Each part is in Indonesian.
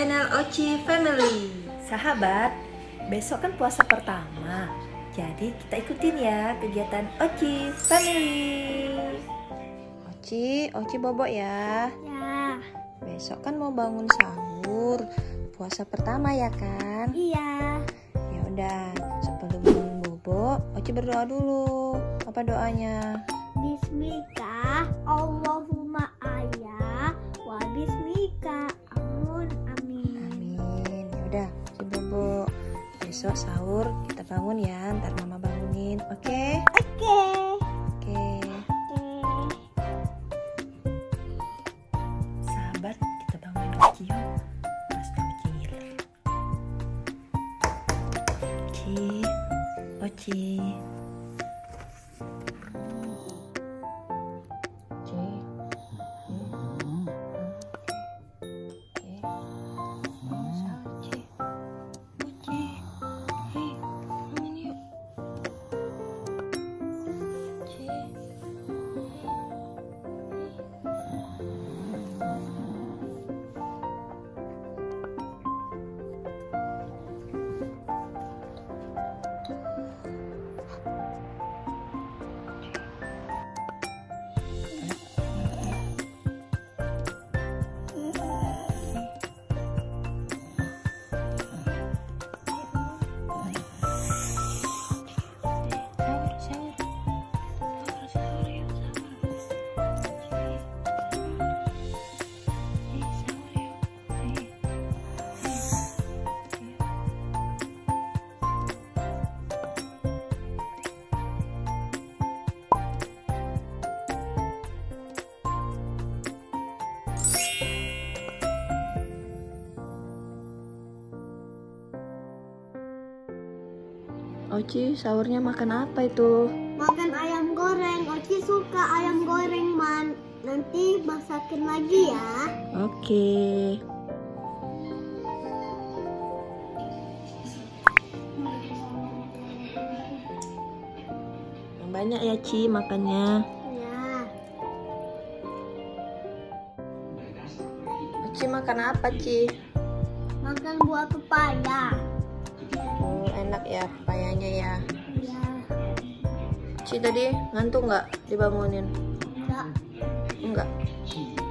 channel Oci Family. Sahabat, besok kan puasa pertama, jadi kita ikutin ya kegiatan Oci Family. Oci bobo ya. Ya. Besok kan mau bangun sahur, puasa pertama ya kan? Iya. Ya udah, sebelum bangun bobo, Oci berdoa dulu. Apa doanya? Bismika, Allahumma ayah, wa bismika, amun, amin. Amin. Ya udah, si bobo. Besok sahur kita bangun ya, ntar mama bangunin, oke? Oke. Oke. Sahabat, kita bangunin Oci yuk. Pasti Oci ngiler. Oci. Oci, sahurnya makan apa itu? Makan ayam goreng. Oci suka ayam goreng, Man. Nanti masakin lagi ya. Oke. Yang banyak ya, Ci, makannya. Ya. Oci makan apa, Ci? Makan buah pepaya. Enak ya pepayanya ya. Ya. Ci tadi ngantuk nggak dibangunin? Enggak. Enggak.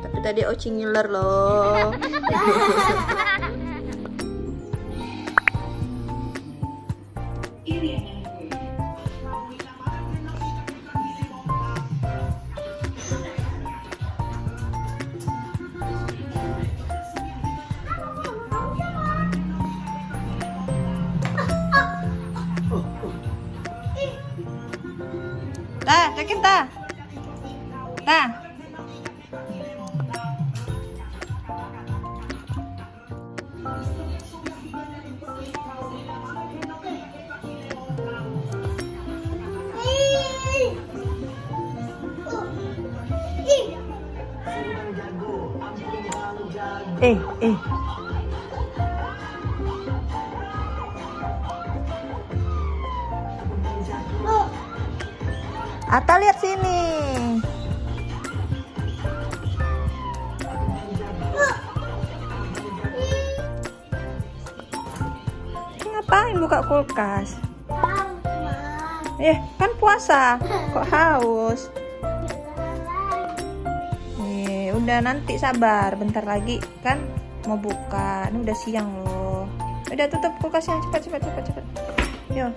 Tapi tadi Oci ngiler loh. Tah, cekin tah. Tah. Eh. Ata lihat sini. Ngapain buka kulkas? Kan puasa. Kok haus? Udah nanti sabar, bentar lagi kan mau buka. Ini udah siang loh. Udah tutup kulkasnya, cepat. Yuk.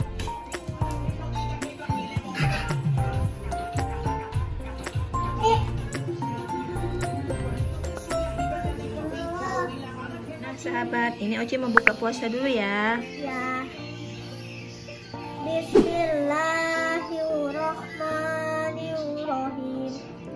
Sahabat, ini Oci mau buka puasa dulu ya. Ya. Bismillahirrahmanirrahim.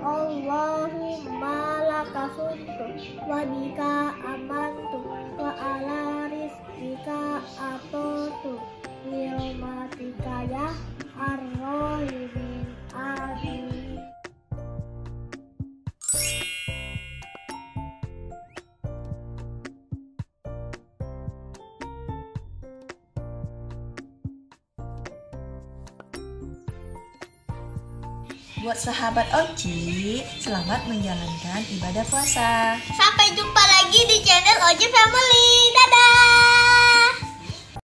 Allahumma laka sumtu wa bika amantu wa ala rizqika atotu ilmatika ya ar-rahimin. Amin. Buat sahabat Oci, selamat menjalankan ibadah puasa. Sampai jumpa lagi